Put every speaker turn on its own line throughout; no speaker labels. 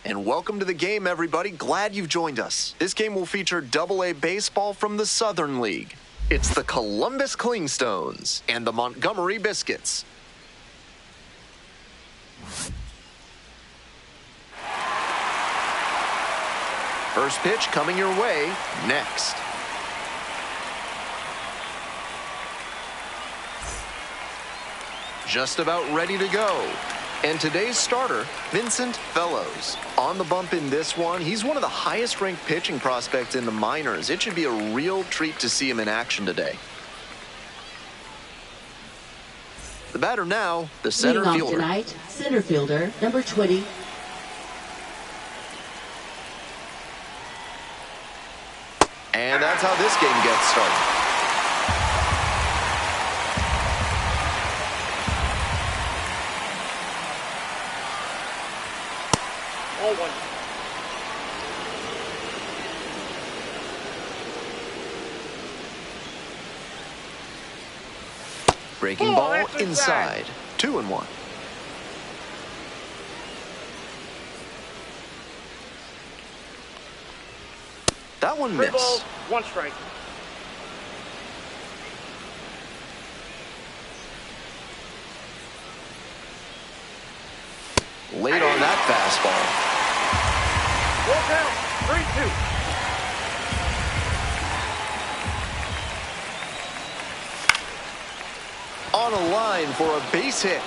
And welcome to the game, everybody. Glad you've joined us. This game will feature Double-A baseball from the Southern League. It's the Columbus Clingstones and the Montgomery Biscuits. First pitch coming your way next. Just about ready to go. And today's starter, Vincent Fellows. On the bump in this one, he's one of the highest ranked pitching prospects in the minors. It should be a real treat to see him in action today. The batter now, the center
Leading
fielder.
off tonight, center fielder, number 20.
And that's how this game gets started.
All one.
Breaking ball inside. 2-1. That one
Three balls,
missed.
one strike.
Late on that fastball.
Ball count, 3-2.
On a line for a base hit.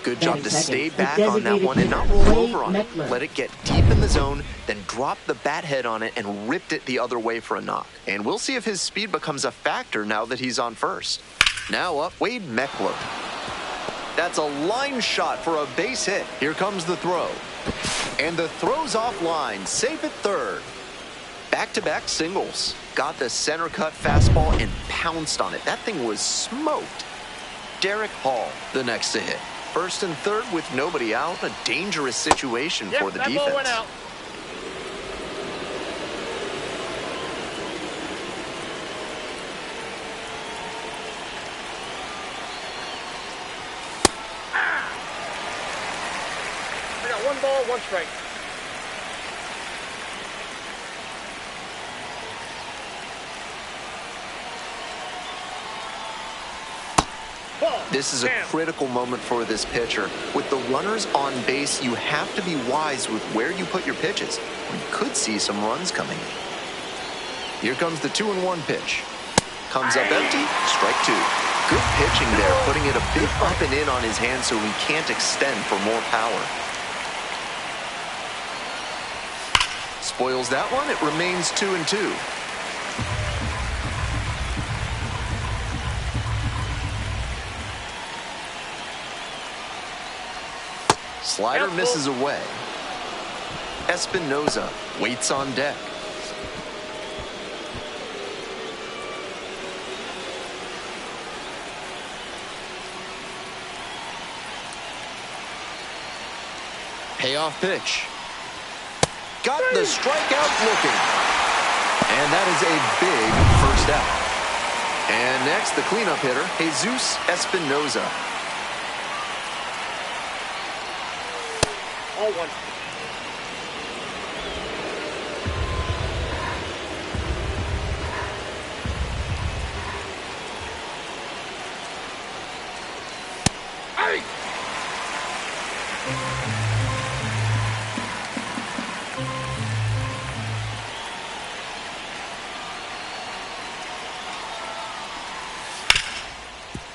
Good job to stay back on that one and not roll over on it. Let it get deep in the zone, then drop the bat head on it and ripped it the other way for a knock. And we'll see if his speed becomes a factor now that he's on first. Now up, Wade Meckler. That's a line shot for a base hit. Here comes the throw. And the throw's offline, safe at third. Back-to-back singles. Got the center cut fastball and pounced on it. That thing was smoked. Derek Hall, the next to hit. First and third with nobody out. A dangerous situation for the
that
defense.
Ball went out. We got 1 ball, 1 strike.
This is a critical moment for this pitcher. With the runners on base, you have to be wise with where you put your pitches. We could see some runs coming in. Here comes the 2-1 pitch. Comes up empty, strike 2. Good pitching there, putting it a bit up and in on his hand so he can't extend for more power. Spoils that one, it remains 2-2. Slider misses away. Espinoza waits on deck. Payoff pitch. Got the strikeout looking. And that is a big first out. And next, the cleanup hitter, Jesus Espinoza.
All one. Hey!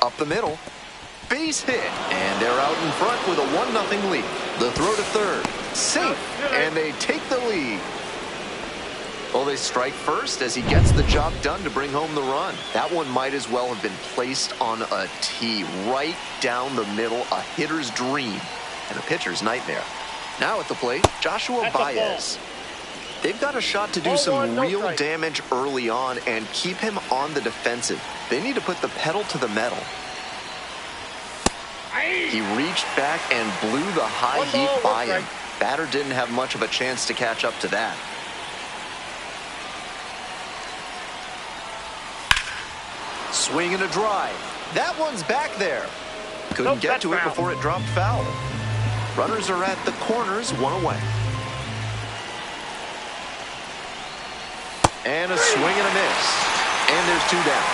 Up the middle. Base hit. And they're out in front with a 1-0 lead. The throw to third. Safe. And they take the lead. Well, they strike first as he gets the job done to bring home the run. That one might as well have been placed on a tee right down the middle, a hitter's dream and a pitcher's nightmare. Now at the plate, Joshua Baez. They've got a shot to do some real damage early on and keep him on the defensive. They need to put the pedal to the metal. He reached back and blew the high heat by him. Batter didn't have much of a chance to catch up to that. Swing and a drive. That one's back there. Couldn't
Nope,
get
that's
to it
foul.
before it dropped foul. Runners are at the corners, one away. And a swing and a miss. And there's two down.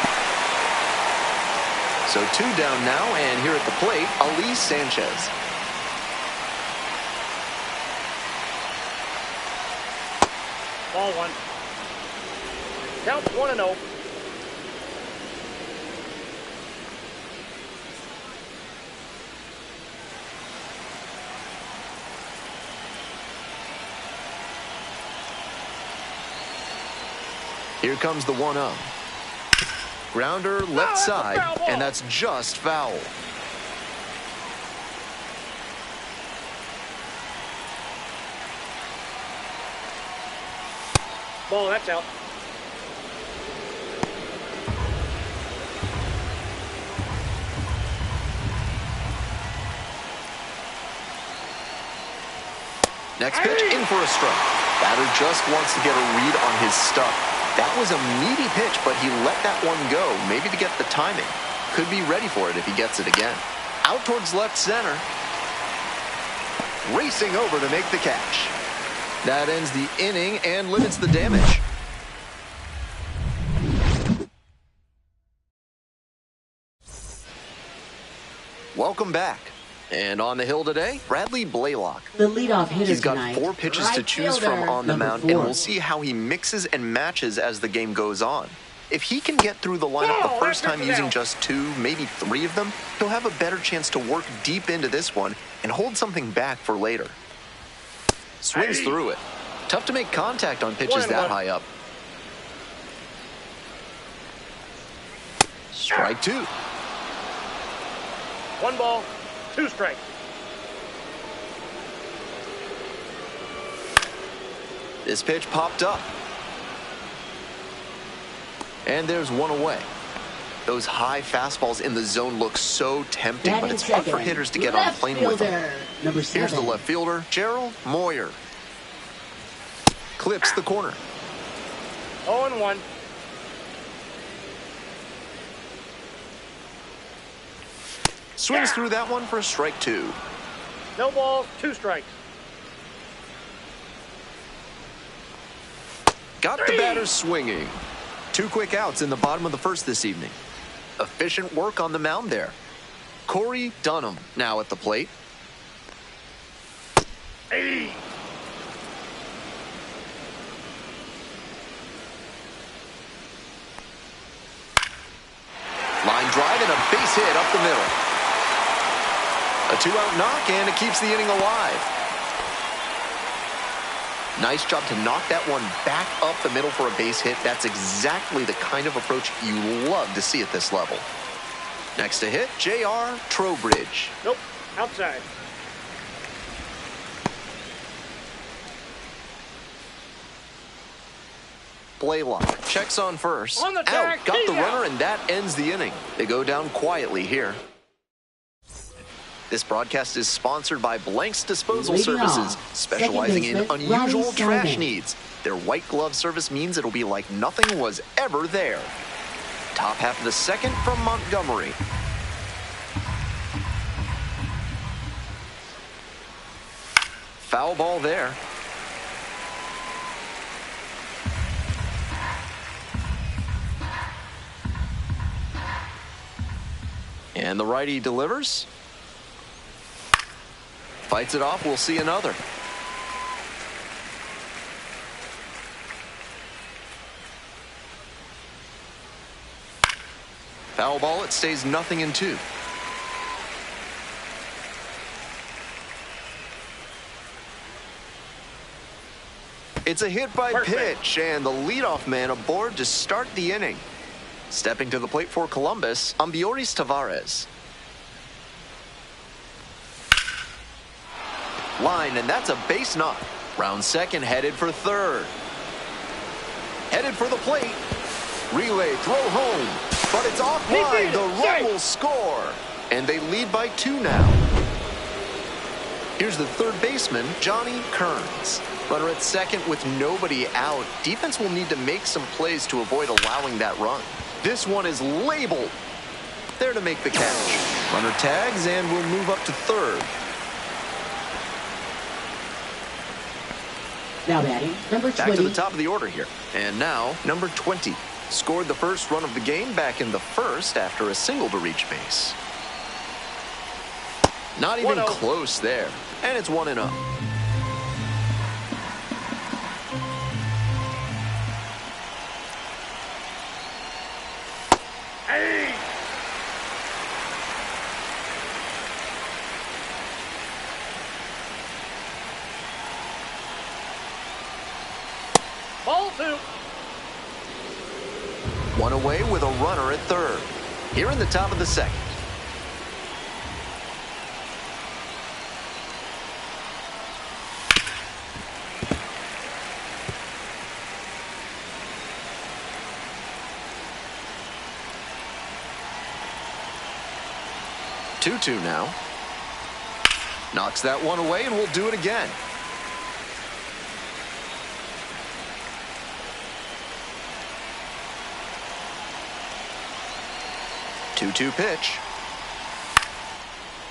So two down now, and here at the plate, Ali Sanchez.
Ball one. Count 1-0.
Here comes the 1-0. Grounder left side, and that's just foul.
Ball, that's out.
Next pitch, in for a strike. Batter just wants to get a read on his stuff. That was a meaty pitch, but he let that one go, maybe to get the timing. Could be ready for it if he gets it again. Out towards left center. Racing over to make the catch. That ends the inning and limits the damage. Welcome back. And on the hill today, Bradley Blaylock.
The leadoff hitter
He's got
tonight,
4 pitches to
right
choose
fielder,
from on the
number
mound,
4.
and we'll see how he mixes and matches as the game goes on. If he can get through the lineup the first time using just 2, maybe 3 of them, he'll have a better chance to work deep into this one and hold something back for later. Swings through it. Tough to make contact on pitches that high up. Strike 2.
1 ball, 2 strikes.
This pitch popped up. And there's 1 away. Those high fastballs in the zone look so tempting, but it's hard for hitters to get on plane with them.
Number 7.
Here's the left fielder, Gerald Moyer. Clips the corner.
0-1.
Swings through that one for a strike 2.
No balls, 2 strikes.
Got the batter swinging. 2 quick outs in the bottom of the first this evening. Efficient work on the mound there. Corey Dunham now at the plate.
Hey.
Line drive and a base hit up the middle. A 2-out knock, and it keeps the inning alive. Nice job to knock that one back up the middle for a base hit. That's exactly the kind of approach you love to see at this level. Next to hit, J.R. Trowbridge.
Nope, outside.
Blaylock checks on first.
On the
Out,
tag,
got the
he's
runner,
out.
and that ends the inning. They go down quietly here. This broadcast is sponsored by Blank's Disposal
Leading
Services,
off,
specializing in
second baseman,
unusual
Ronnie
trash
Simon.
needs. Their white glove service means it'll be like nothing was ever there. Top half of the second from Montgomery. Foul ball there. And the righty delivers. Fights it off. We'll see another. Foul ball. It stays 0-2. It's a hit by pitch, and the leadoff man aboard to start the inning. Stepping to the plate for Columbus, Ambioris Tavares. Line, and that's a base knock. Round second, headed for third. Headed for the plate. Relay, throw home. But it's offline. The run will score. And they lead by 2 now. Here's the third baseman, Johnny Kearns. Runner at second with nobody out. Defense will need to make some plays to avoid allowing that run. This one is labeled. There to make the catch. Runner tags and will move up to third.
Now batting, number 20.
Back to the top of the order here. And now, number 20. Scored the first run of the game back in the first after a single to reach base. Not even close there. And it's 1-0.
Hey! Ball 2.
One away with a runner at third. Here in the top of the second. Two now. Knocks that one away and we'll do it again. Two pitch.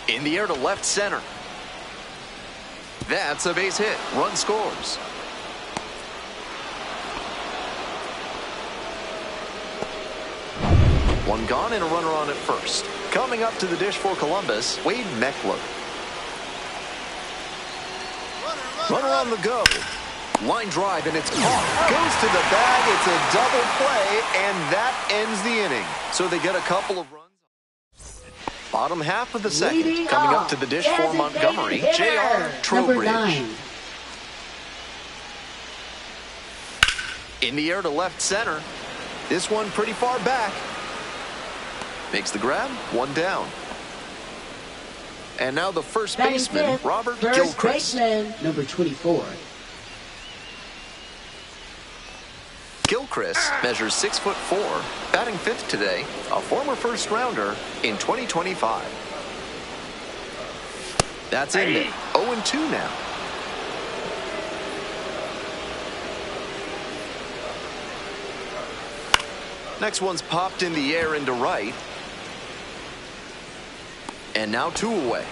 In the air to left center. That's a base hit. Run scores. One gone and a runner on at first. Coming up to the dish for Columbus, Wade Meckler. Runner on the go. Line drive and it's caught. Goes to the bag. It's a double play and that ends the inning. So they get a couple of runs. Bottom half of the second.
Leading
Coming
off,
up to the dish for Montgomery,
hitter,
J.R.
number
Trowbridge.
9.
In the air to left center. This one pretty far back. Makes the grab, one down. And now the first
Batting
baseman,
fifth,
Robert
first
Gilchrist.
baseman, number 24.
Gilchrist measures 6'4", batting fifth today, a former first rounder in 2025. That's in there. 0-2 now. Next one's popped in the air into right. And now 2 away.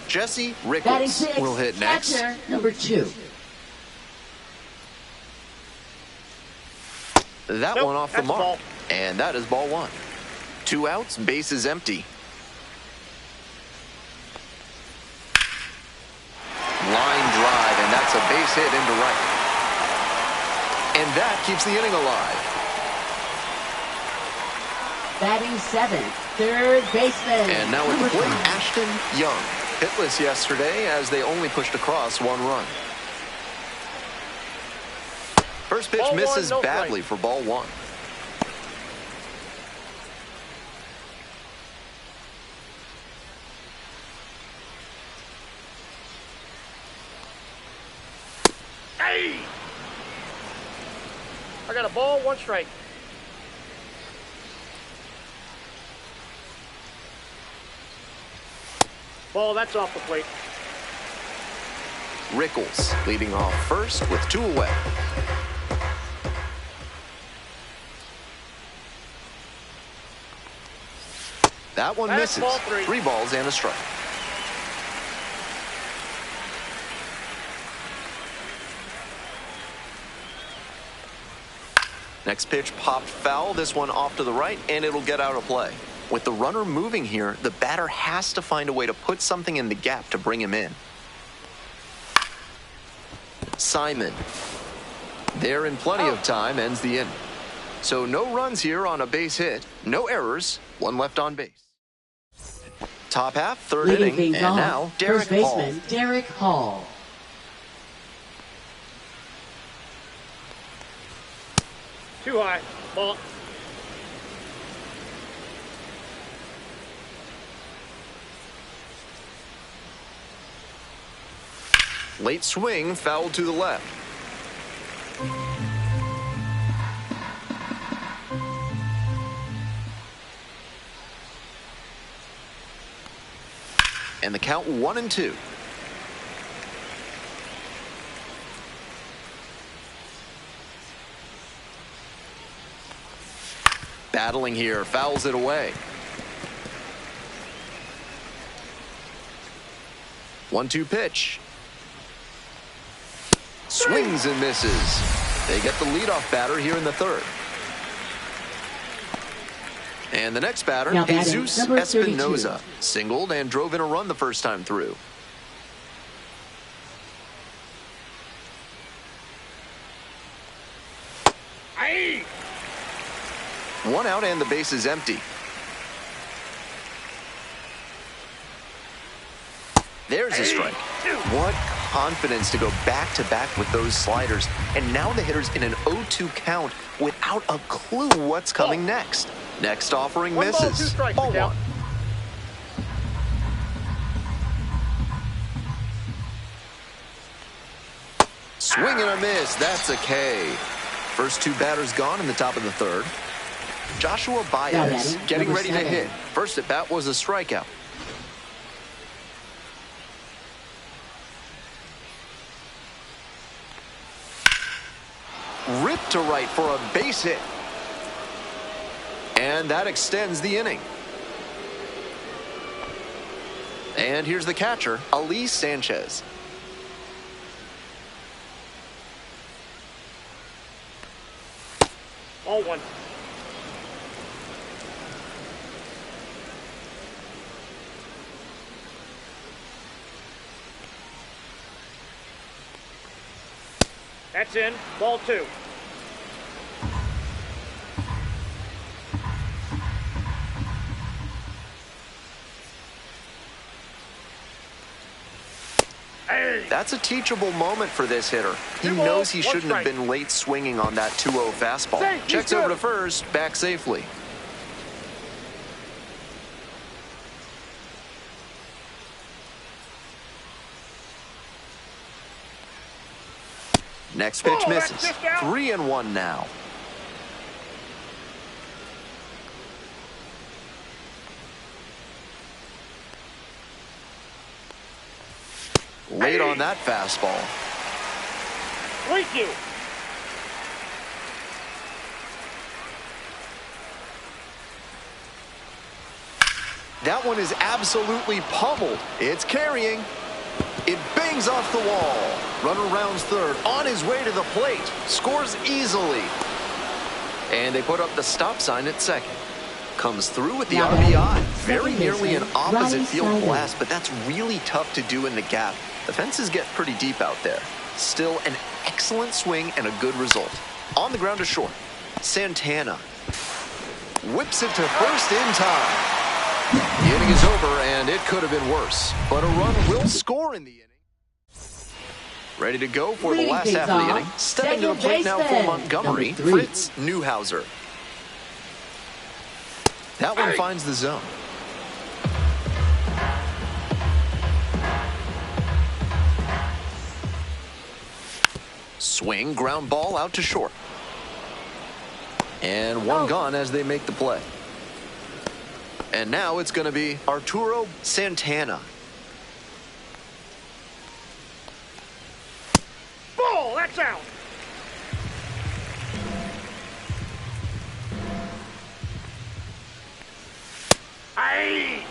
Jesse
Batting
Rickles
sixth,
will hit next.
catcher, number 2.
That
Nope,
one off the
that's a
mark.
ball.
And that is ball 1. 2 outs, bases empty. Line drive, and that's a base hit into right. And that keeps the inning alive.
Batting 7th, third baseman.
And now at the
number
plate,
5.
Ashton Young. Hitless yesterday as they only pushed across 1 run. First pitch
Ball 1,
misses
no
badly for ball 1.
Hey! I got a ball, 1 strike. Ball, that's off the plate.
Rickles leading off first with 2 away. That one
That's
misses.
ball 3.
3 balls and a strike. Next pitch popped foul. This one off to the right, and it'll get out of play. With the runner moving here, the batter has to find a way to put something in the gap to bring him in. Simon, there in plenty of time, ends the inning. So no runs here on a base hit, no errors, 1 left on base. Top half, third
Leading
inning,
things
and
off,
now Derek
first baseman,
Hall.
Derek Hall.
Too high. Ball.
Late swing, fouled to the left. And the count 1-2. Battling here, fouls it away. 1-2 pitch. Swings and misses. They get the leadoff batter here in the third. And the next batter,
Now batting,
Jesus
number
Espinoza.
32.
Singled and drove in a run the first time through.
Aye.
One out and the base is empty. There's a strike. What confidence to go back-to-back with those sliders. And now the hitter's in an 0-2 count without a clue what's coming next. Next offering
1 ball, 2
misses.
strikes,
Ball
Miguel.
one. Swing and a miss. That's a K. First two batters gone in the top of the third. Joshua Baez
batting,
getting
number
ready to
7.
hit. First at bat was a strikeout. Ripped to right for a base hit. And that extends the inning. And here's the catcher, Ali Sanchez.
Ball 1. That's in. Ball 2. Hey.
That's a teachable moment for this hitter. He
2
knows
balls,
he
1
shouldn't have
strike.
been late swinging on that 2-0 fastball.
Safe, he's
Checks over
good.
to first, back safely. Next pitch
Oh, that's
misses.
just out.
3-1 now. Late on that fastball.
Thank you.
That one is absolutely pummeled. It's carrying. It bangs off the wall. Runner rounds third, on his way to the plate. Scores easily. And they put up the stop sign at second. Comes through with the
Now
RBI.
batting,
Very
second
nearly an
baseman,
opposite
Ronnie
field
Snyder.
blast, but that's really tough to do in the gap. The fences get pretty deep out there. Still an excellent swing and a good result. On the ground to short. Santana whips it to first in time. The inning is over, and it could have been worse. But a run will score in the inning. Ready to go for the
Leading
last
things
half of the
off,
inning. Stepping to the
second
plate now for
baseman,
Montgomery,
number 3.
Fritz Newhouser. That one finds the zone. Swing, ground ball out to short. And one gone as they make the play. And now it's going to be Arturo Santana.
Ball. That's out. Aye.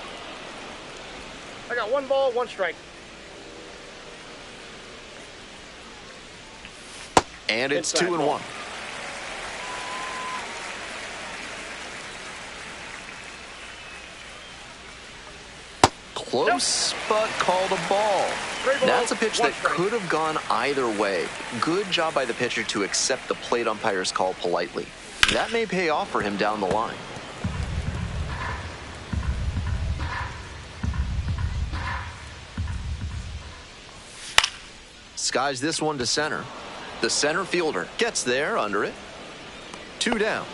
I got 1 ball, 1 strike.
And it's
Inside
2-1.
ball.
Close, but called a ball.
3 balls,
That's a pitch
1
that
strike.
could have gone either way. Good job by the pitcher to accept the plate umpire's call politely. That may pay off for him down the line. Skies this one to center. The center fielder gets there under it. 2 down.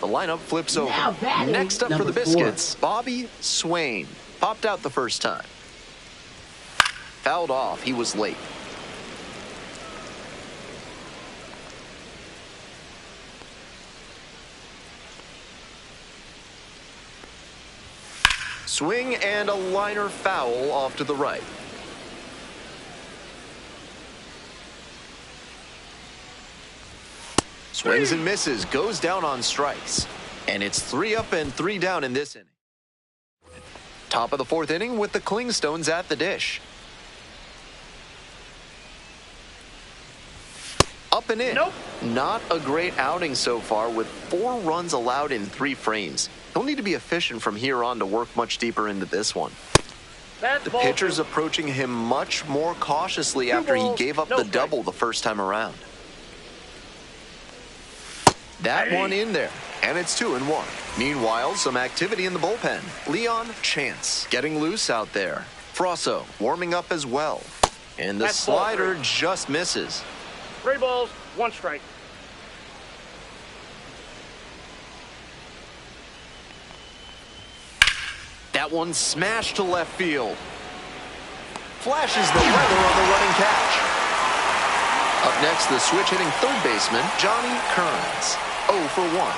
The lineup flips over.
Now batting,
Next up for the
number 4.
Biscuits, Bobby Swain. Popped out the first time. Fouled off. He was late. Swing and a liner foul off to the right. Swings and misses, goes down on strikes. And it's 3 up and 3 down in this inning. Top of the 4th inning with the Clingstones at the dish. Up and in.
Nope.
Not a great outing so far with 4 runs allowed in 3 frames. He'll need to be efficient from here on to work much deeper into this one.
That's
The
ball
pitcher's
2.
approaching him much more cautiously after he
balls,
gave up
no
the
strikes.
double the first time around. That one in there, and it's 2-1. Meanwhile, some activity in the bullpen. Leon Chance getting loose out there. Frosso warming up as well. And the
That's ball
slider
3.
just misses.
3 balls, 1 strike.
That one smashed to left field. Flashes the weather on the running catch. Up next, the switch-hitting third baseman, Johnny Kearns. 0 for 1.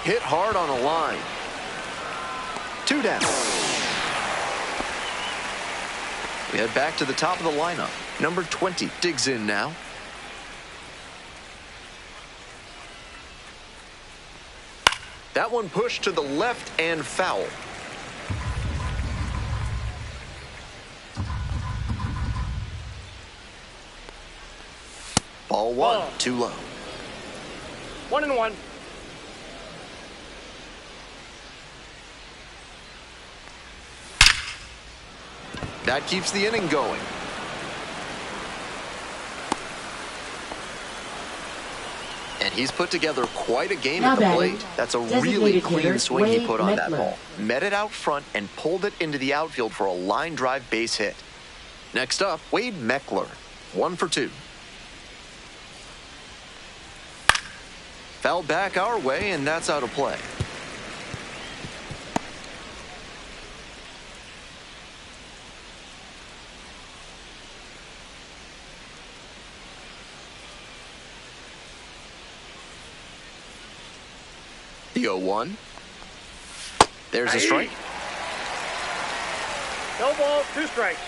Hit hard on a line. 2 down. We head back to the top of the lineup. Number 20 digs in now. That one pushed to the left and foul. Ball 1, too low.
1-1.
That keeps the inning going. And he's put together quite a game
Now
at the
batting,
plate. That's a really
designated
clean
hitter,
swing he
Wade
put on that
Meckler.
ball. Met it out front and pulled it into the outfield for a line drive base hit. Next up, Wade Meckler. 1 for 2. Fouled back our way, and that's out of play. The 0-1. There's a strike.
No balls, 2 strikes.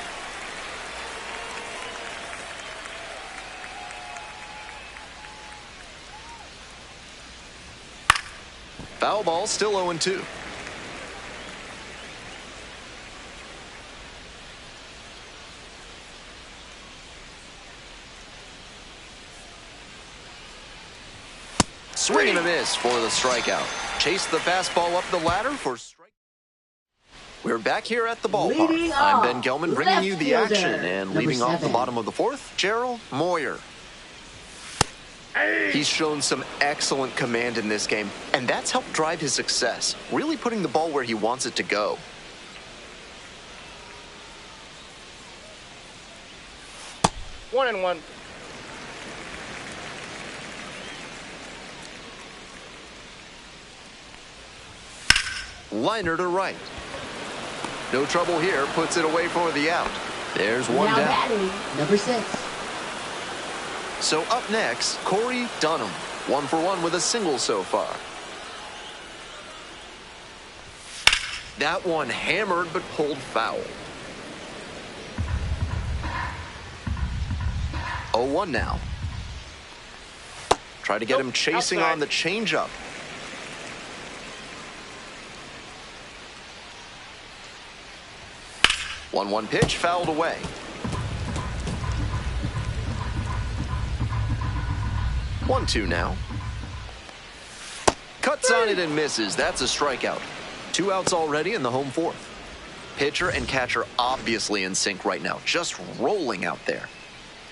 Foul ball, still 0-2. Swing and a miss for the strikeout. Chase the fastball up the ladder for strike. We're back here at the ballpark.
Leading
I'm
off,
Ben Gelman bringing you the
left
action.
fielder,
And
number
leading off the
7.
bottom of the 4th, Gerald Moyer. He's shown some excellent command in this game, and that's helped drive his success, really putting the ball where he wants it to go.
One and one.
Liner to right. No trouble here, puts it away for the out. There's one
Now
down.
batting, number 6.
So up next, Corey Dunham. 1 for 1 with a single so far. That one hammered but pulled foul. 0-1 now. Try to get him chasing
outside.
on the changeup. One pitch fouled away. One, two now. Cuts on it and misses. That's a strikeout. 2 outs already in the home 4th. Pitcher and catcher obviously in sync right now, just rolling out there.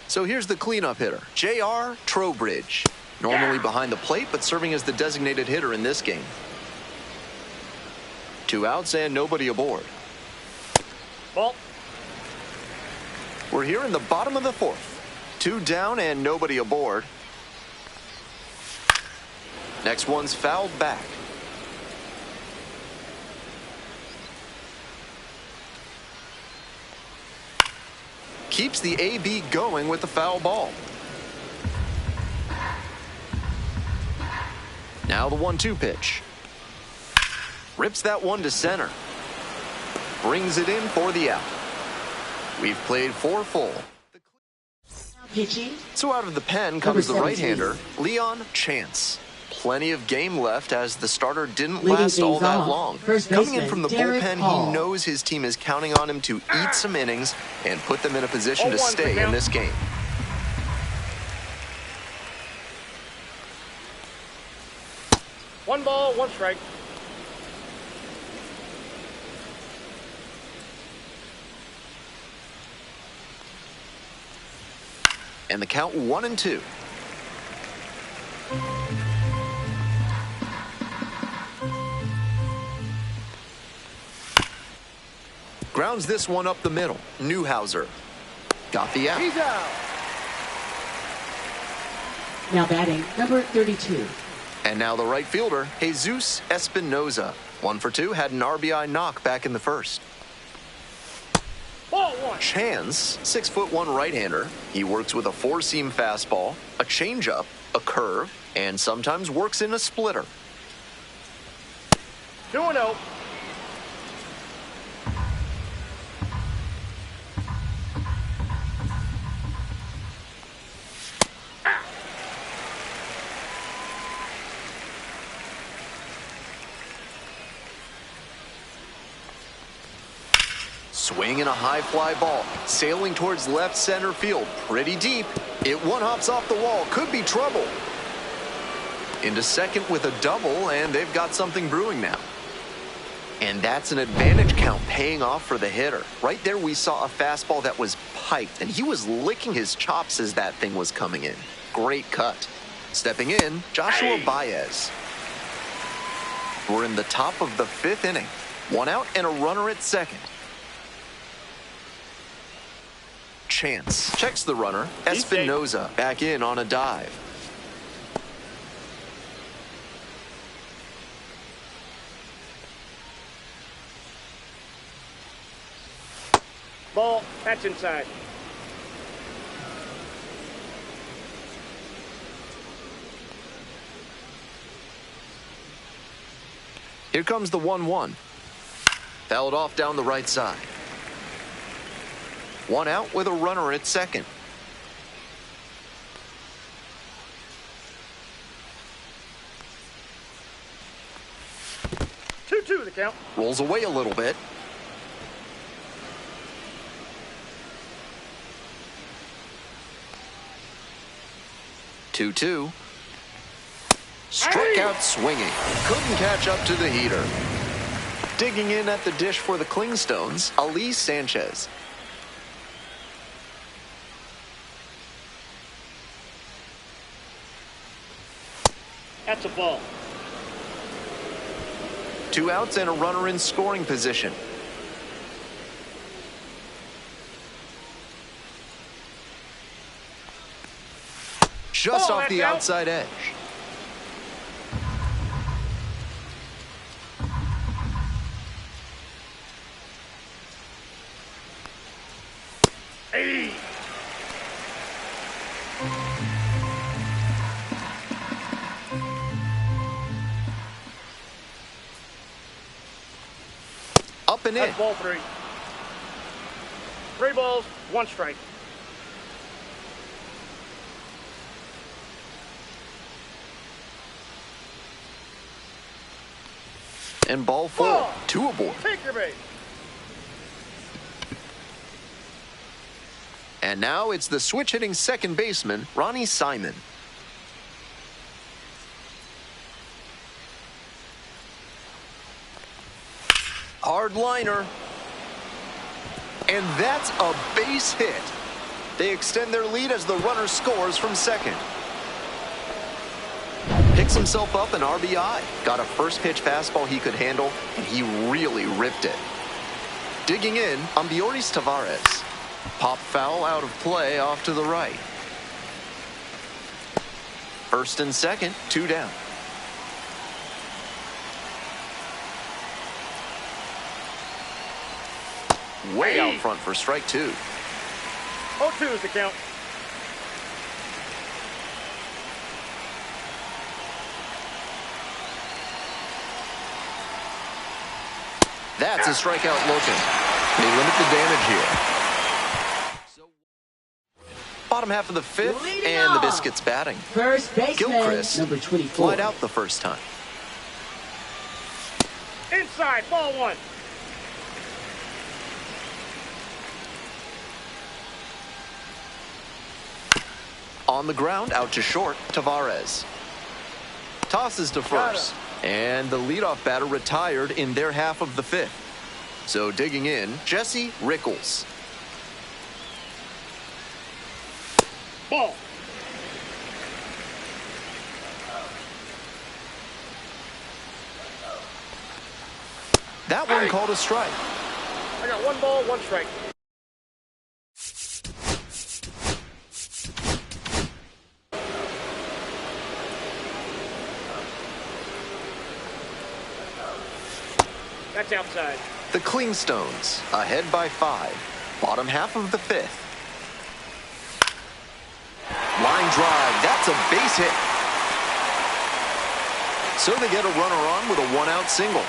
So here's the cleanup hitter, J.R. Trowbridge. Normally behind the plate, but serving as the designated hitter in this game. 2 outs and nobody aboard.
Ball.
We're here in the bottom of the 4th. 2 down and nobody aboard. Next one's fouled back. Keeps the AB going with the foul ball. Now the 1-2 pitch. Rips that one to center. Brings it in for the out. We've played 4 full.
Pitching.
So out of the pen comes the
Number
right-hander, Leon Chance. Plenty of game left as the starter didn't
Leading
last all
things
that
off,
long.
first
Coming in
baseman,
from the
Derek
bullpen,
Hall.
he knows his team is counting on him to eat some innings and put them in a position to
0-1
stay in
count.
this game.
One ball, one strike.
And the count 1-2. Grounds this one up the middle. Newhouser got the out.
He's out.
Now batting, number 32.
And now the right fielder, Jesus Espinoza. 1 for 2, had an RBI knock back in the first.
Ball one.
Chance, 6'1" right-hander. He works with a 4-seam fastball, a changeup, a curve, and sometimes works in a splitter.
2-0.
Swinging a high fly ball, sailing towards left center field, pretty deep. It one-hops off the wall, could be trouble. Into second with a double, and they've got something brewing now. And that's an advantage count paying off for the hitter. Right there we saw a fastball that was piked, and he was licking his chops as that thing was coming in. Great cut. Stepping in, Joshua Baez. We're in the top of the 5th inning. 1 out and a runner at second. Chance checks the runner. Espinoza back in on a dive.
Ball, that's inside.
Here comes the 1-1. Fouled off down the right side. 1 out with a runner at second.
Two, the count.
Rolls away a little bit. Two. Struck out swinging. Couldn't catch up to the heater. Digging in at the dish for the Clingstones, Ali Sanchez.
That's a ball.
2 outs and a runner in scoring position. Just
Oh,
off the
that's out.
outside edge.
Hey.
Up and in.
That's ball 3. 3 balls, 1 strike.
And ball 4.
Ball.
2 aboard.
Take your base.
And now it's the switch-hitting second baseman, Ronnie Simon. Hard liner. And that's a base hit. They extend their lead as the runner scores from second. Picks himself up an RBI. Got a first-pitch fastball he could handle, and he really ripped it. Digging in, Ambioris Tavares. Pop foul out of play off to the right. First and second, 2 down. Way out front for strike 2.
0-2 is the count.
That's a strikeout looking. They limit the damage here. Bottom half of the fifth,
Leading
and the
off.
Biscuits batting.
First baseman,
Gilchrist
number 24.
flied out the first time.
Inside, ball one.
On the ground, out to short, Tavares. Tosses to first. And the leadoff batter retired in their half of the fifth. So digging in, Jesse Rickles.
Ball.
That one called a strike.
I got 1 ball, 1 strike. That's outside.
The Clingstones ahead by 5. Bottom half of the fifth. Line drive. That's a base hit. So they get a runner on with a 1-out single.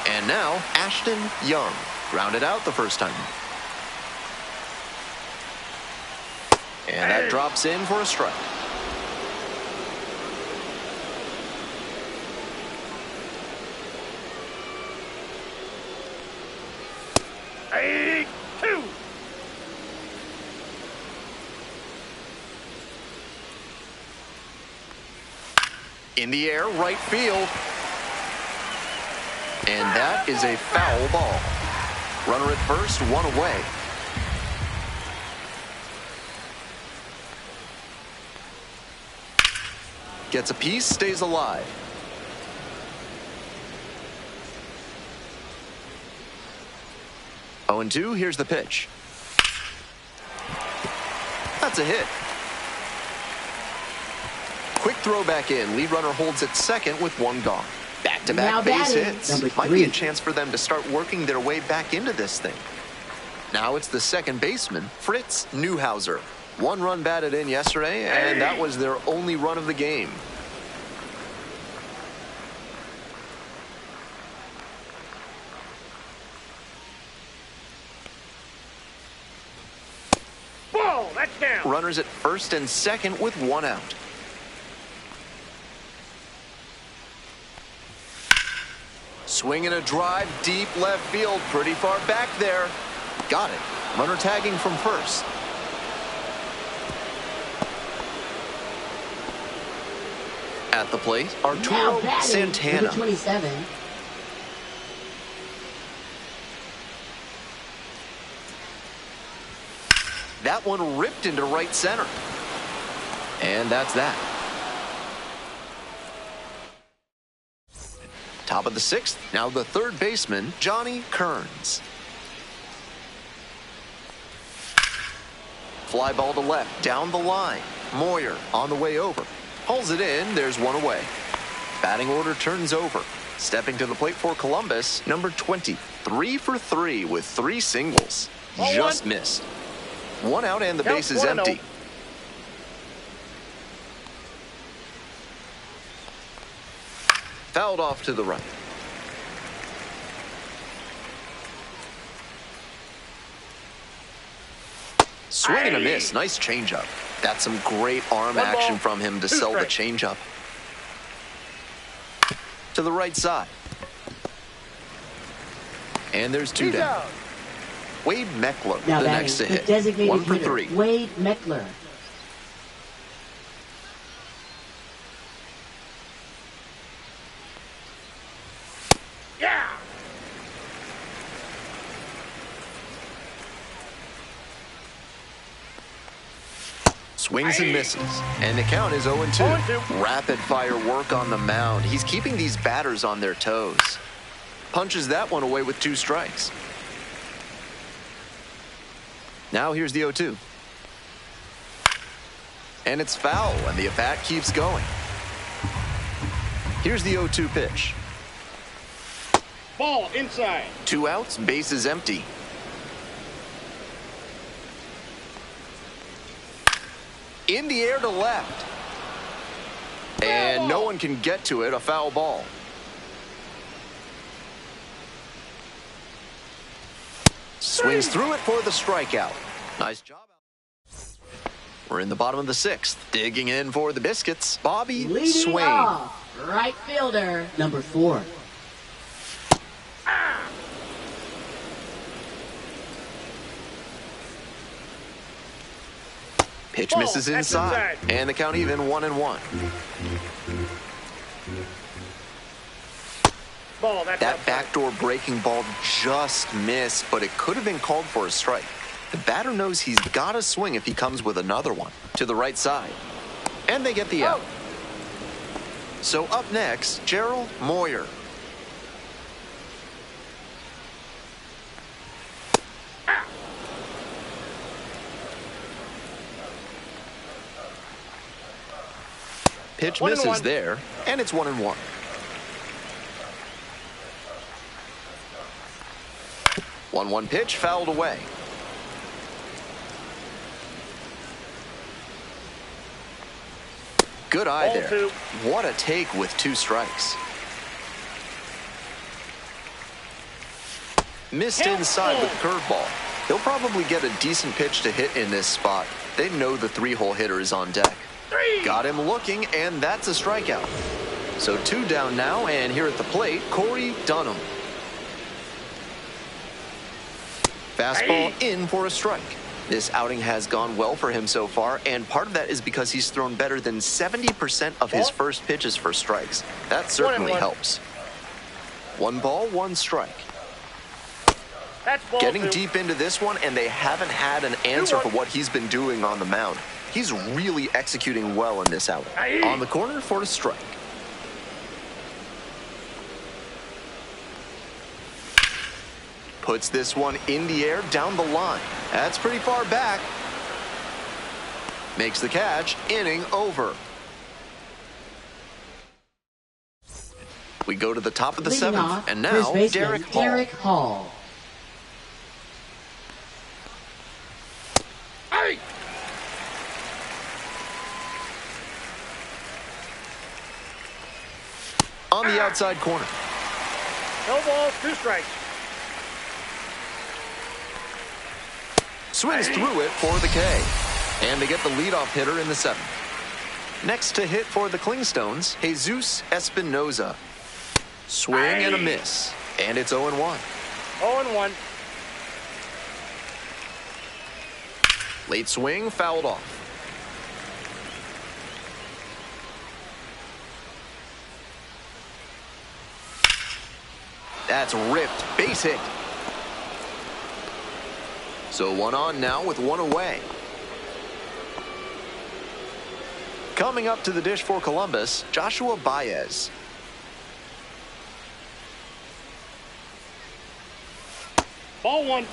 And now Ashton Young grounded out the first time. And that drops in for a strike.
Hey, 2.
In the air, right field. And that is a foul ball. Runner at first, 1 away. Gets a piece, stays alive. Oh, and 2, here's the pitch. That's a hit. Quick throw back in. Lead runner holds at second with 1 gone. Back-to-back base hits. Might be a chance for them to start working their way back into this thing. Now it's the second baseman, Fritz Neuhauser. 1 run batted in yesterday, and that was their only run of the game.
Ball, that's down.
Runners at first and second with 1 out. Swinging a drive deep left field, pretty far back there. Got it. Runner tagging from first. At the plate, Arturo Santana.
Number 27.
That one ripped into right center. And that's that. Top of the 6th, now the third baseman, Johnny Kearns. Fly ball to left, down the line. Moyer on the way over. Pulls it in, there's 1 away. Batting order turns over. Stepping to the plate for Columbus, number 20. 3 for 3 with 3 singles. Just missed. 1 out and the base is empty. Fouled off to the right. Swing and a miss. Nice changeup. That's some great arm action from him to sell the changeup. To the right side. And there's 2 down. Wade Meckler,
Now
the next to hit.
Designated
1 for
hitter,
3.
Wade Meckler.
Yeah.
Swings and misses. And the count is 0-2.
0-2.
Rapid fire work on the mound. He's keeping these batters on their toes. Punches that one away with 2 strikes. Now here's the 0-2. And it's foul, and the at-bat keeps going. Here's the 0-2 pitch.
Ball inside.
2 outs, base is empty. In the air to left. And no one can get to it, a foul ball. Swings through it for the strikeout. Nice job. We're in the bottom of the 6th. Digging in for the Biscuits, Bobby
Leading
Swain.
off, right fielder, number 4.
Pitch
Ball,
misses
that's
inside,
inside.
and the count even 1-1.
Ball, that's
That
outside.
backdoor breaking ball just missed, but it could have been called for a strike. The batter knows he's got to swing if he comes with another one. To the right side. And they get the out. So up next, Gerald Moyer. Pitch
1-1.
misses there, and it's 1-1. One pitch fouled away. Good eye
Ball
there.
2.
What a take with 2 strikes. Missed
Hit.
inside with the curveball. He'll probably get a decent pitch to hit in this spot. They know the 3-hole hitter is on deck.
3.
Got him looking, and that's a strikeout. So 2 down now, and here at the plate, Corey Dunham. Fastball in for a strike. This outing has gone well for him so far, and part of that is because he's thrown better than 70% of his first pitches for strikes. That certainly
1-1.
helps. 1 ball, 1 strike.
That's ball
Getting
2.
deep into this one, and they haven't had an answer for what he's been doing on the mound. He's really executing well in this outing.
Aye.
On the corner for a strike. Puts this one in the air down the line. That's pretty far back. Makes the catch. Inning over. We go to the top of the
Leading
7th,
off,
and
first
now
baseman,
Derek Hall.
Derek Hall.
Hey!
On the outside corner.
No balls, 2 strikes.
Swings through it for the K. And they get the leadoff hitter in the 7th. Next to hit for the Clingstones, Jesus Espinoza. Swing and a miss. And it's 0-1.
0-1.
Late swing, fouled off. That's ripped. Base hit. So 1 on now with 1 away. Coming up to the dish for Columbus, Joshua Baez.
Ball 1.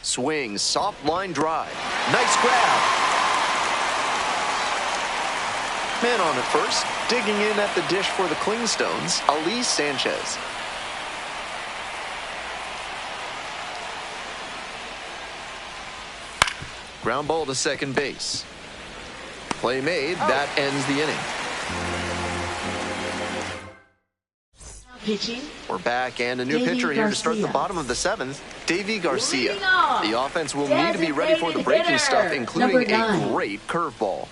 Swing, soft line drive. Nice grab. Man on at first, digging in at the dish for the Clingstones, Ali Sanchez. Ground ball to second base. Play made, that ends the inning.
Pitching,
We're back, and a new
Davey
pitcher here to start the
Garcia.
bottom of the 7th, Davey Garcia.
Leading off,
The offense will need to be ready for the breaking
hitter,
stuff, including
number 9.
a great curveball.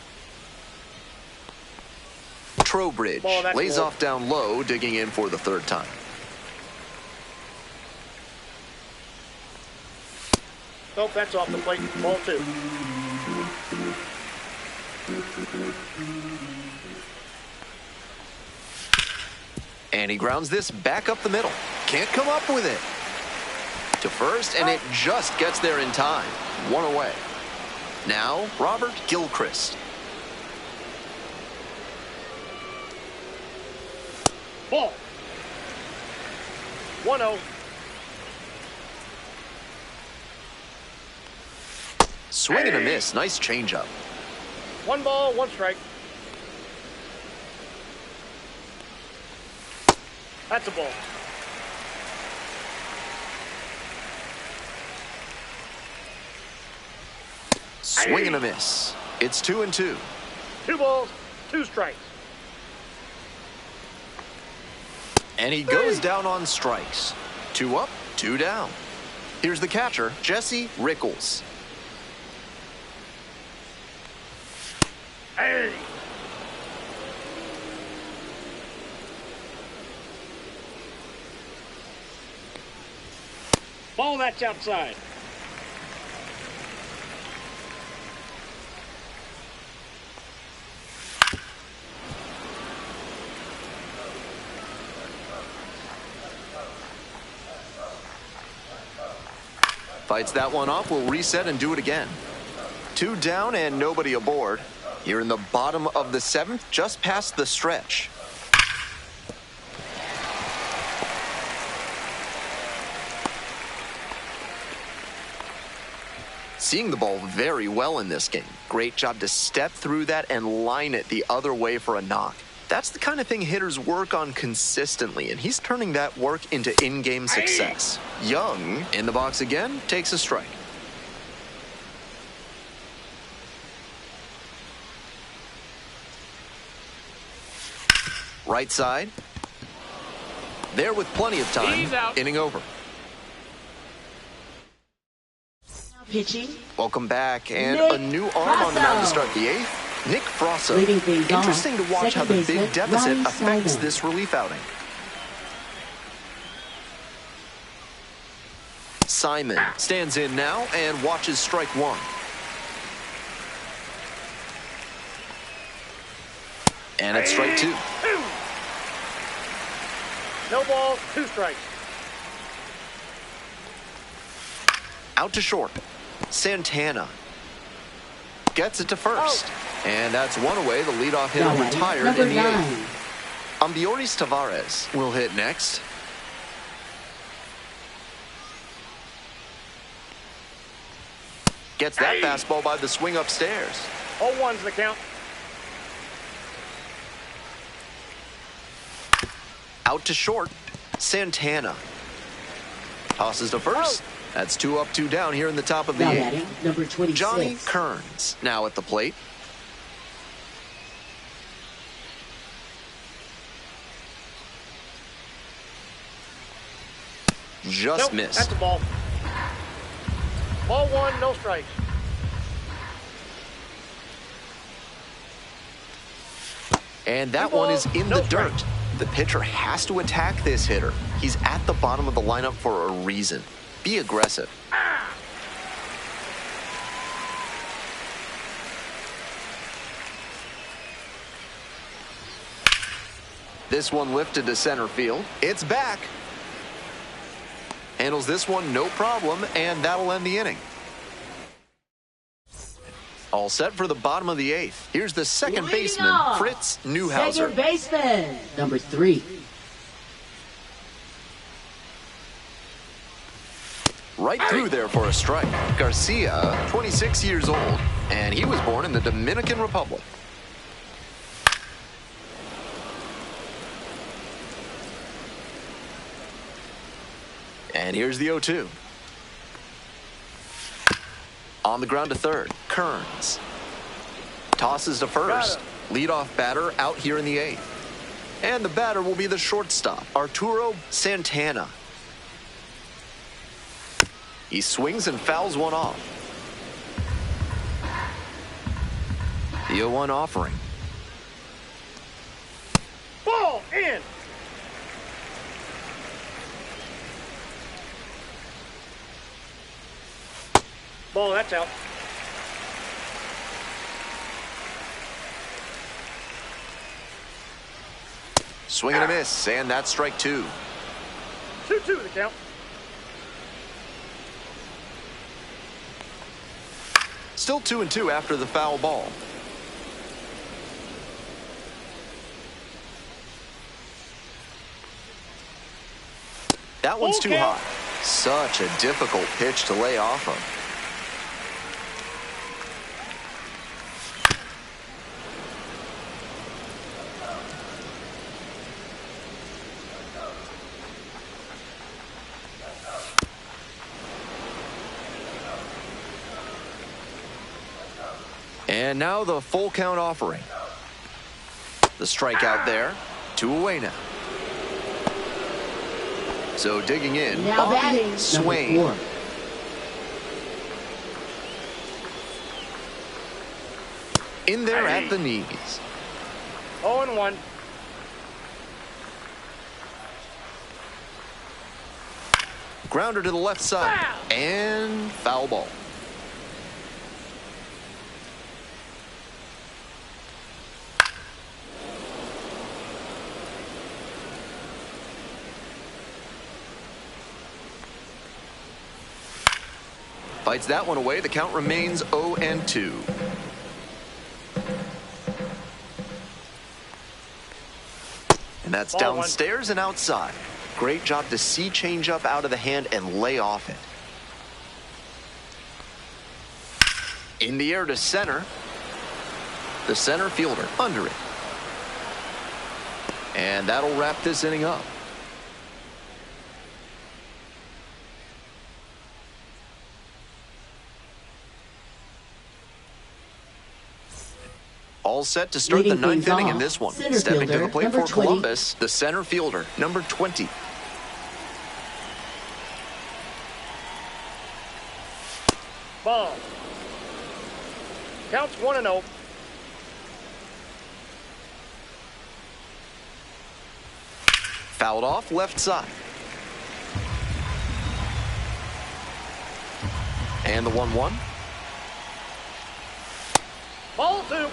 Trowbridge
Ball, that's
lays
ball.
off down low, digging in for the 3rd time.
Nope, that's off the plate. Ball 2.
And he grounds this back up the middle. Can't come up with it. To first, and it just gets there in time. 1 away. Now, Robert Gilchrist.
Ball. 1-0.
Swing and a miss. Nice changeup.
1 ball, 1 strike. That's a ball.
Swing and a miss. It's 2-2.
2 balls, 2 strikes.
And he goes down on strikes. 2 up, 2 down. Here's the catcher, Jesse Rickles.
Hey! Ball that's outside.
Fights that one off, will reset and do it again. 2 down and nobody aboard. Here in the bottom of the 7th, just past the stretch. Seeing the ball very well in this game. Great job to step through that and line it the other way for a knock. That's the kind of thing hitters work on consistently, and he's turning that work into in-game success. Young, in the box again, takes a strike. Right side. There with plenty of time.
He's out.
Inning over.
Pitching.
Welcome back, and
Nick
a new arm on the mound to
Frosso.
start the 8th. Nick Frosso.
Leading things off,
Interesting to watch how
second
the big
baseman,
deficit
Ryan
affects
Simon.
this relief outing. Simon stands in now and watches strike 1. And it's strike 2.
No balls, 2 strikes.
Out to short. Santana gets it to first. And that's one away. The leadoff hitter
Now
retired
number
in the
9.
8th. Ambioris Tavares will hit next. Gets that fastball by the swing upstairs.
0-1's the count.
Out to short. Santana tosses to first. That's 2 up, 2 down here in the top of the
Now
8th.
batting, number 26.
Johnny Kearns now at the plate. Just
Nope,
missed.
that's a ball. Ball 1, no strikes.
And that
Two
one is
balls,
in
no
the dirt.
strikes.
The pitcher has to attack this hitter. He's at the bottom of the lineup for a reason. Be aggressive. This one lifted to center field. It's back. Handles this one no problem, and that'll end the inning. All set for the bottom of the 8th. Here's the second
Leading
baseman,
off,
Fritz Newhouser.
Second baseman, number 3.
Right through there for a strike. Garcia, 26 years old, and he was born in the Dominican Republic. And here's the 0-2. On the ground to third, Kearns. Tosses to first. Leadoff batter out here in the 8th. And the batter will be the shortstop, Arturo Santana. He swings and fouls one off. The 0-1 offering.
Ball in. Ball, that's out.
Swing and a miss, and that's strike 2.
2-2 the count.
Still 2-2 after the foul ball. That one's too
Okay.
high. Such a difficult pitch to lay off of. And now the full count offering. The strikeout there. 2 away now. So digging in,
Now
Bobby
batting,
Swain.
number 4.
In there at the knees.
0-1.
Grounder to the left side.
Foul.
And foul ball. Fights that one away. The count remains 0-2. And that's
Ball one.
downstairs and outside. Great job to see changeup out of the hand and lay off it. In the air to center. The center fielder under it. And that'll wrap this inning up. All set to start the
Leading
ninth
things
inning in
off,
this one.
center
Stepping to the
fielder,
plate
number
for
20.
Columbus, the center fielder, number 20.
Ball. Counts 1-0.
Fouled off left side. And the 1-1.
Ball 2.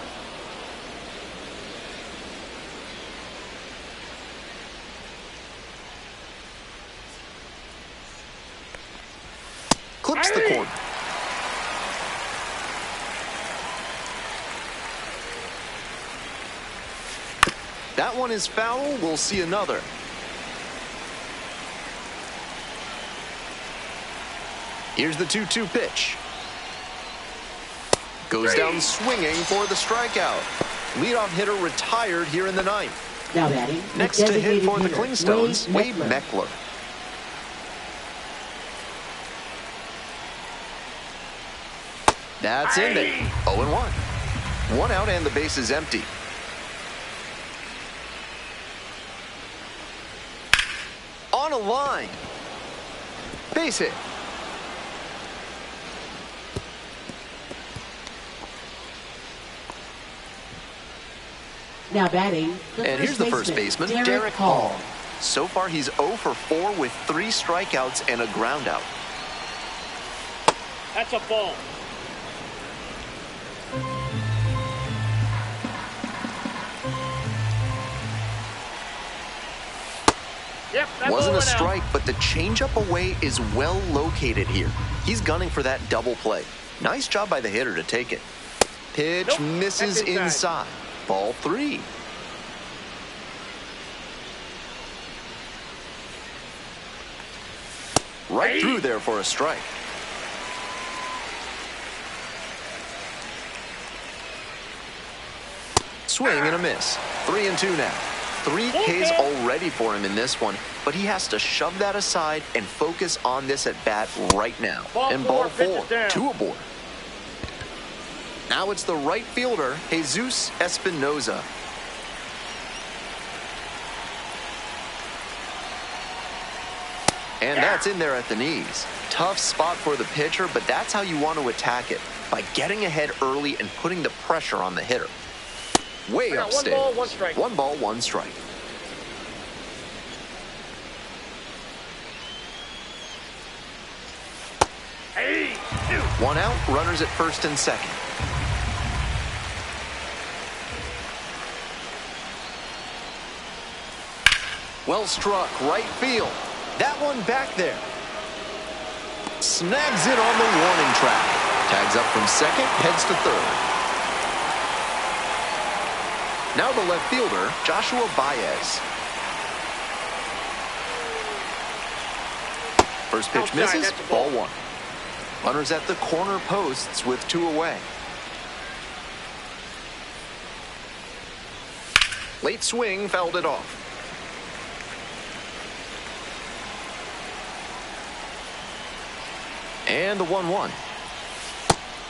Clips the corner. That one is foul. We'll see another. Here's the 2-2 pitch. Goes down swinging for the strikeout. Leadoff hitter retired here in the ninth.
Now batting,
Next to hit for the
hitter,
Clingstones, Wade
Meckler.
Meckler. That's in there. 0-1. One out and the base is empty. On a line. Base hit.
Now batting,
And here's the first baseman, Derek Hall. So far, he's 0 for 4 with 3 strikeouts and a ground out.
That's a ball. Yep, that
Wasn't
ball
a
went out.
strike, but the changeup away is well located here. He's gunning for that double play. Nice job by the hitter to take it. Pitch
Nope,
misses
that's inside.
inside. Ball 3. Right through there for a strike. Swing and a miss. 3-2 now. 3 Ks already for him in this one, but he has to shove that aside and focus on this at bat right now.
Ball
And
four,
ball
pitch
4,
is down.
2 aboard. Now it's the right fielder, Jesus Espinoza. And that's in there at the knees. Tough spot for the pitcher, but that's how you want to attack it, by getting ahead early and putting the pressure on the hitter. Way
I got
upstairs.
1 ball, 1 strike.
1 ball, 1 strike.
Hey,
1 out, runners at first and second. Well struck, right field. That one back there. Snags it on the warning track. Tags up from second, heads to third. Now the left fielder, Joshua Baez. First pitch
Outside,
misses,
that's a
ball
ball.
1. Runners at the corner posts with 2 away. Late swing fouled it off. And the 1-1.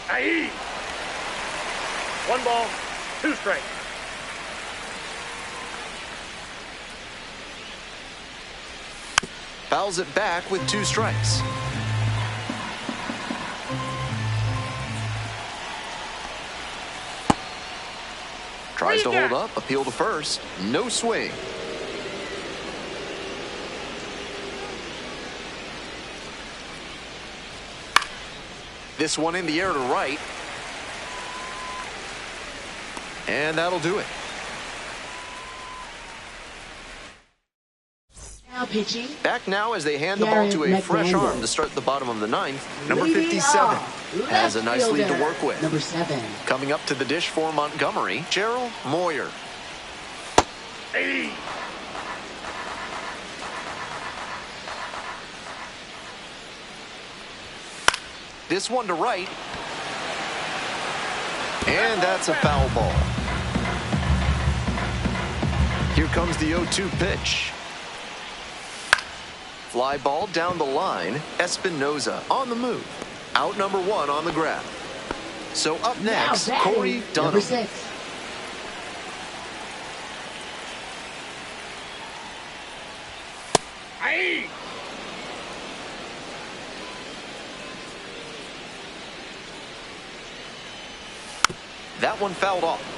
hey. 1 ball, 2 strikes.
Fouls it back with 2 strikes. Tries to hold up, appeal to first. No swing. This one in the air to right. And that'll do it.
Now pitching.
Back now as they hand the ball to a fresh arm to start the bottom of the 9th. Number 57 has a nice lead to work with.
Number 7.
Coming up to the dish for Montgomery, Gerald Moyer.
Hey.
This one to right. And that's a foul ball. Here comes the 0-2 pitch. Fly ball down the line. Espinoza on the move. Out number 1 on the grab. So up next, Corey Dunham.
Number 6.
Hey.
That one fouled off.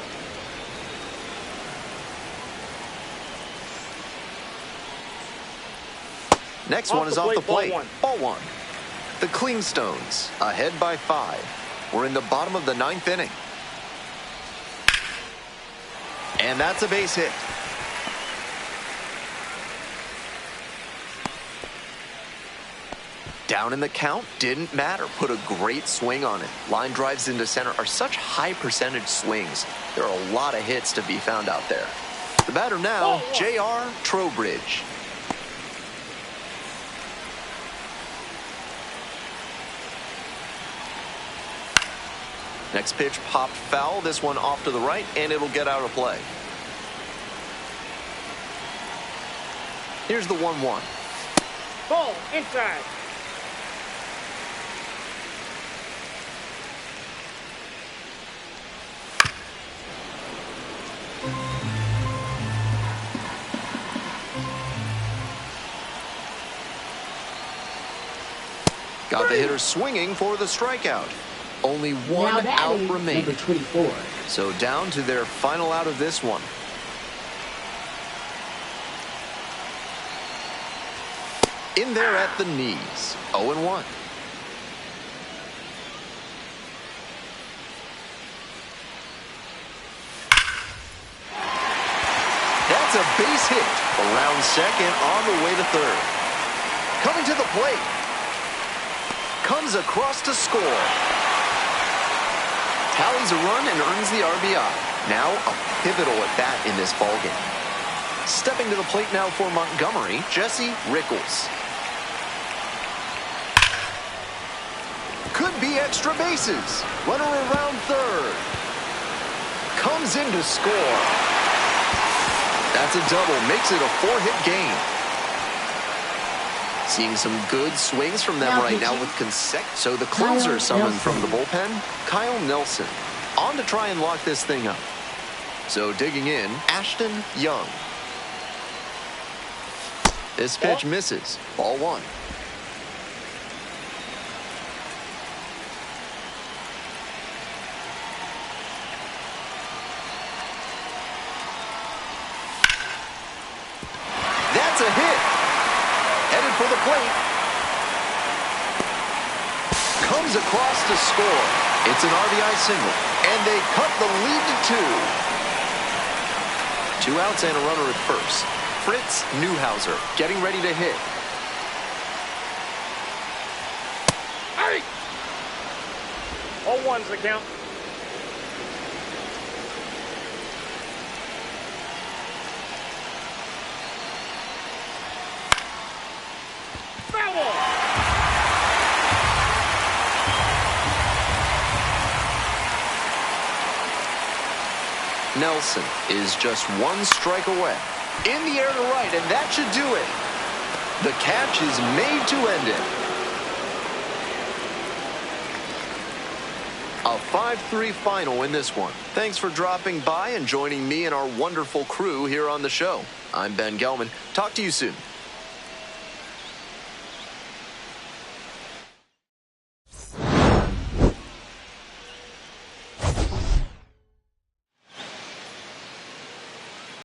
Next one is off the plate. Ball 1. The Clingstones ahead by 5. We're in the bottom of the 9th inning. And that's a base hit. Down in the count, didn't matter. Put a great swing on it. Line drives into center are such high percentage swings. There are a lot of hits to be found out there. The batter now, J.R. Trowbridge. Next pitch popped foul. This one off to the right, and it'll get out of play. Here's the 1-1.
Ball inside.
Got the hitter swinging for the strikeout. Only one out remaining.
Number 24.
So down to their final out of this one. In there at the knees. 0-1. That's a base hit. Around second, on the way to third. Coming to the plate. Comes across to score. Tallies a run and earns the RBI. Now a pivotal at bat in this ballgame. Stepping to the plate now for Montgomery, Jesse Rickles. Could be extra bases. Runner around third. Comes in to score. That's a double. Makes it a 4-hit game. Seeing some good swings from them right now with consecutive. So the closer summoned from the bullpen, Kyle Nelson. On to try and lock this thing up. So digging in, Ashton Young. This pitch misses. Ball 1. That's a hit. Headed for the plate. Comes across to score. It's an RBI single. And they cut the lead to 2. 2 outs and a runner at first. Fritz Newhouser getting ready to hit.
Hey! 0-1's the count. Foul!
Nelson is just 1 strike away. In the air to right, and that should do it. The catch is made to end it. A 5-3 final in this one. Thanks for dropping by and joining me and our wonderful crew here on the show. I'm Ben Gelman. Talk to you soon.